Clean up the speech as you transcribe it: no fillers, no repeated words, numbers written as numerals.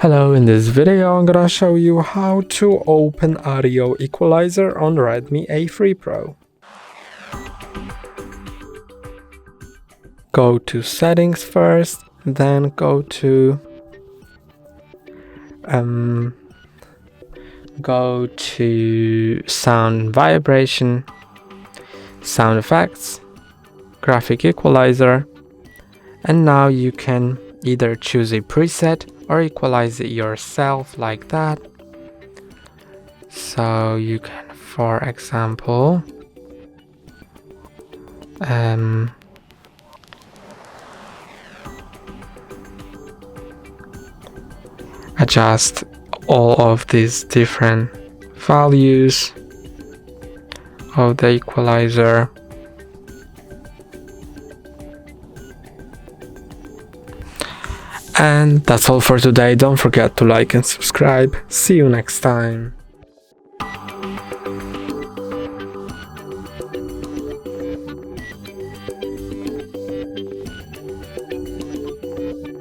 Hello, in this video I'm gonna show you how to open Audio Equalizer on Redmi A3 Pro. Go to Settings first, then go to Sound Vibration, Sound Effects, Graphic Equalizer, and now you can either choose a preset or equalize it yourself like that. So you can, for example, adjust all of these different values of the equalizer. And that's all for today. Don't forget to like and subscribe. See you next time.